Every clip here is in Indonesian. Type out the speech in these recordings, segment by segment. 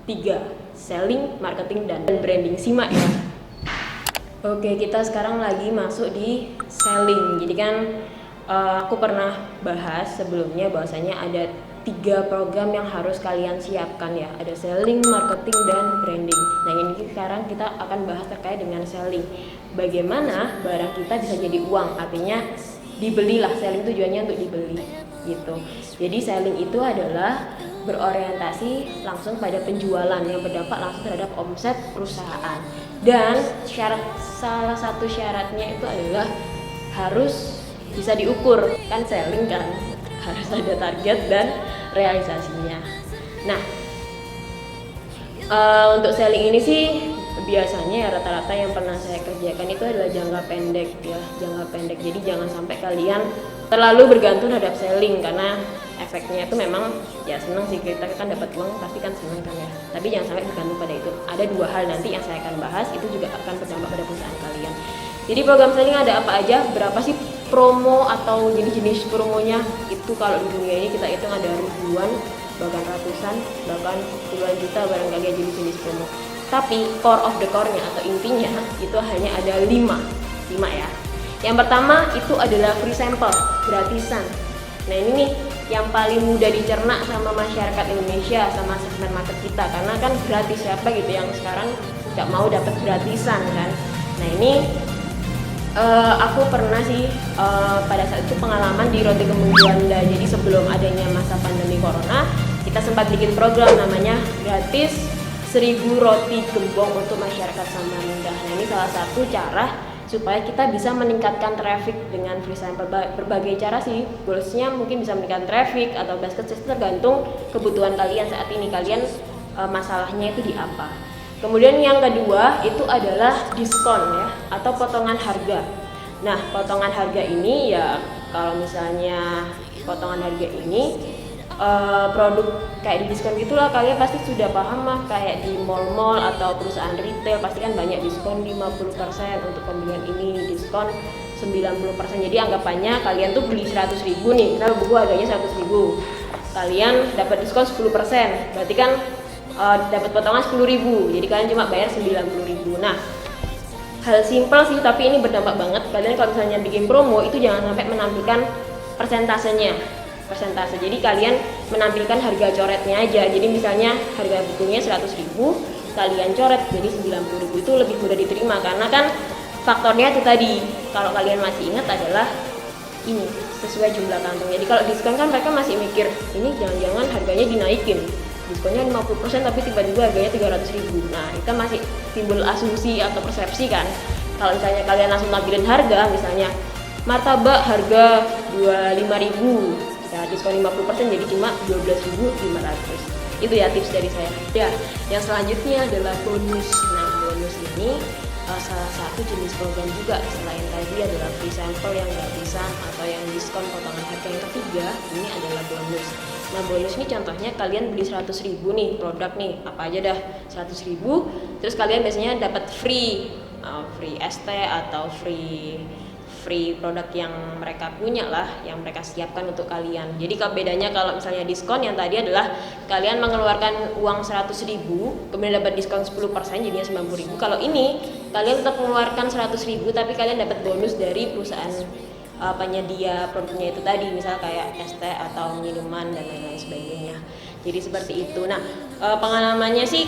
3, selling, marketing, dan branding. Simak ya. Oke, kita sekarang lagi masuk di selling. Jadi kan aku pernah bahas sebelumnya bahwasanya ada 3 program yang harus kalian siapkan ya. Ada selling, marketing, dan branding. Nah ini sekarang kita akan bahas terkait dengan selling. Bagaimana barang kita bisa jadi uang, artinya dibelilah. Selling tujuannya untuk dibeli gitu. Jadi selling itu adalah berorientasi langsung pada penjualan yang berdampak langsung terhadap omset perusahaan. Dan salah satu syaratnya itu adalah harus bisa diukur, kan selling kan harus ada target dan realisasinya. Nah, untuk selling ini sih biasanya ya rata-rata yang pernah saya kerjakan itu adalah jangka pendek ya, jangka pendek. Jadi jangan sampai kalian terlalu bergantung terhadap selling, karena efeknya itu memang ya senang sih, kita kan dapat uang pasti kan senang kan ya, tapi jangan sampai bergantung pada itu. Ada 2 hal nanti yang saya akan bahas, itu juga akan berdampak pada perusahaan kalian. Jadi program selling ada apa aja, berapa sih promo atau jenis-jenis promonya, itu kalau di dunia ini kita hitung ada ribuan, bahkan ratusan, bahkan puluhan juta barangkali jenis-jenis promo. Tapi core of the core-nya atau intinya itu hanya ada 5 ya. Yang pertama itu adalah free sample, gratisan. Nah ini nih yang paling mudah dicerna sama masyarakat Indonesia, sama segmen market kita, karena kan gratis, siapa gitu yang sekarang nggak mau dapat gratisan kan. Nah ini aku pernah sih pada saat itu pengalaman di Roti Gembong Juanda. Jadi sebelum adanya masa pandemi corona, kita sempat bikin program namanya gratis 1000 roti gembong untuk masyarakat Samarinda. Nah ini salah satu cara supaya kita bisa meningkatkan traffic dengan free sample. Berbagai cara sih, goalsnya mungkin bisa meningkatkan traffic atau basket size, tergantung kebutuhan kalian saat ini, kalian masalahnya itu di apa. Kemudian yang kedua itu adalah diskon ya, atau potongan harga. Nah potongan harga ini ya, kalau misalnya potongan harga ini produk kayak di diskon gitulah, kalian pasti sudah paham lah, kayak di mall-mall atau perusahaan retail pasti kan banyak diskon 50% untuk pembelian ini, diskon 90%. Jadi anggapannya kalian tuh beli 100.000 nih, misal buku harganya 100.000, kalian dapat diskon 10%, berarti kan dapat potongan 10.000, jadi kalian cuma bayar 90.000. Nah hal simpel sih, tapi ini berdampak banget. Kalian kalau misalnya bikin promo itu jangan sampai menampilkan persentase. Jadi kalian menampilkan harga coretnya aja. Jadi misalnya harga bukunya 100.000, kalian coret jadi 90.000, itu lebih mudah diterima, karena kan faktornya itu tadi, kalau kalian masih ingat adalah ini sesuai jumlah kantong. Jadi kalau diskon kan mereka masih mikir ini jangan-jangan harganya dinaikin, diskonnya 50% tapi tiba-tiba harganya 300.000. Nah itu masih timbul asumsi atau persepsi kan. Kalau misalnya kalian langsung tampilin harga, misalnya martabak harga 25.000, ya diskon 50% jadi cuma 12.500. Itu ya tips dari saya. Ya, yang selanjutnya adalah bonus. Nah bonus ini salah satu jenis program juga, selain tadi adalah free sample yang gratisan atau yang diskon potongan harga. Yang ketiga ini adalah bonus. Nah bonus ini contohnya kalian beli 100.000 nih produk nih, apa aja dah 100.000, terus kalian biasanya dapat free ST atau free produk yang mereka punya lah, yang mereka siapkan untuk kalian. Jadi bedanya kalau misalnya diskon yang tadi adalah kalian mengeluarkan uang 100.000 kemudian dapat diskon 10% jadinya 90.000. Kalau ini kalian tetap mengeluarkan 100.000 tapi kalian dapat bonus dari perusahaan penyedia produknya itu tadi, misal kayak ST atau minuman dan lain-lain sebagainya. Jadi seperti itu. Nah pengalamannya sih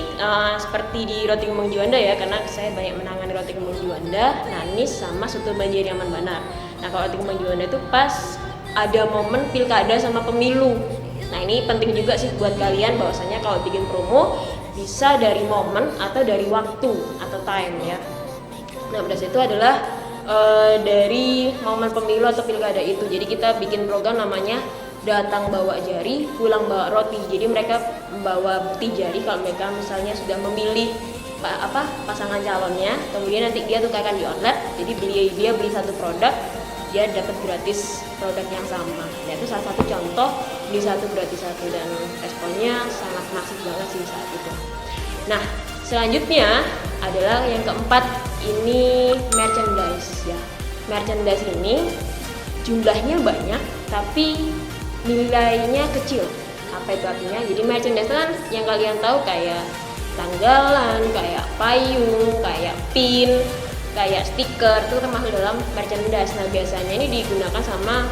seperti di Roti Gembong Juanda ya, karena saya banyak menangani Roti Gembong Juanda, Nanis sama Soto Banjir Yaman Banar. Nah kalau Roti Gembong Juanda itu pas ada momen pilkada sama pemilu. Nah ini penting juga sih buat kalian, bahwasanya kalau bikin promo bisa dari momen atau dari waktu atau time ya. Nah pada situ adalah dari momen pemilu atau pilkada itu. Jadi kita bikin program namanya datang bawa jari, pulang bawa roti. Jadi mereka membawa bukti jari kalau mereka misalnya sudah memilih pasangan calonnya, kemudian nanti dia tukarkan di online. Jadi dia beli satu produk, dia dapat gratis produk yang sama. Nah itu salah satu contoh beli satu gratis satu, dan responnya sangat masif banget sih saat itu. Nah selanjutnya adalah yang keempat, ini merchandise ya. Merchandise ini jumlahnya banyak tapi nilainya kecil. Apa itu artinya? Jadi merchandise kan yang kalian tahu kayak tanggalan, kayak payung, kayak pin, kayak stiker, itu termasuk dalam merchandise. Nah biasanya ini digunakan sama,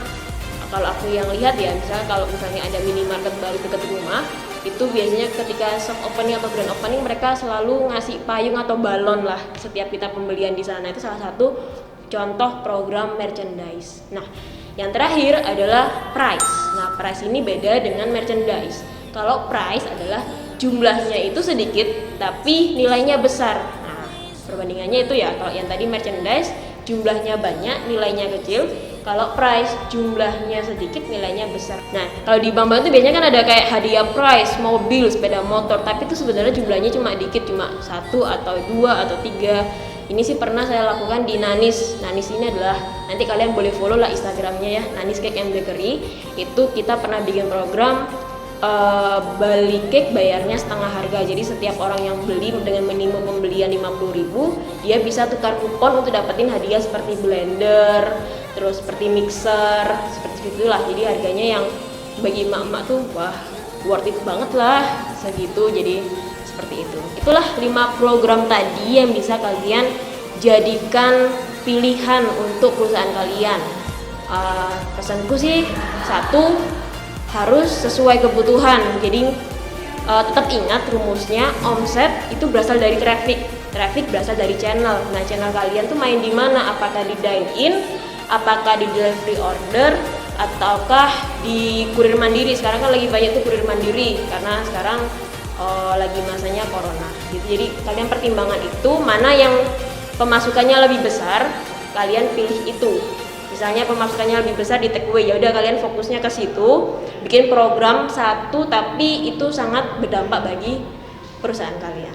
kalau aku yang lihat ya, misalnya kalau misalnya ada minimarket baru dekat rumah, itu biasanya ketika soft opening atau grand opening mereka selalu ngasih payung atau balon lah setiap kita pembelian di sana. Itu salah satu contoh program merchandise. Nah yang terakhir adalah price. Nah price ini beda dengan merchandise. Kalau price adalah jumlahnya itu sedikit tapi nilainya besar. Nah perbandingannya itu ya, kalau yang tadi merchandise jumlahnya banyak nilainya kecil, kalau price jumlahnya sedikit nilainya besar. Nah kalau di bank-bank itu biasanya kan ada kayak hadiah prize, mobil, sepeda motor, tapi itu sebenarnya jumlahnya cuma dikit, cuma 1 atau 2 atau 3. Ini sih pernah saya lakukan di Nanis. Nanis ini adalah, nanti kalian boleh follow lah Instagramnya ya, Nanis Cake and Bakery. Itu kita pernah bikin program beli cake bayarnya setengah harga. Jadi setiap orang yang beli dengan minimum pembelian 50.000, dia bisa tukar kupon untuk dapetin hadiah seperti blender, terus seperti mixer, seperti itulah. Jadi harganya yang bagi emak-emak tuh wah worth it banget lah segitu. Jadi seperti itu. Itulah 5 program tadi yang bisa kalian jadikan pilihan untuk perusahaan kalian. Pesanku sih, 1, harus sesuai kebutuhan. Jadi tetap ingat rumusnya, omset itu berasal dari traffic berasal dari channel. Nah channel kalian tuh main di mana? Apakah di dine in, apakah di delivery order, ataukah di kurir mandiri? Sekarang kan lagi banyak tuh kurir mandiri karena sekarang lagi masanya corona gitu. Jadi kalian pertimbangan itu mana yang pemasukannya lebih besar, kalian pilih itu. Misalnya pemasukannya lebih besar di takeaway, ya udah kalian fokusnya ke situ, bikin program 1 tapi itu sangat berdampak bagi perusahaan kalian.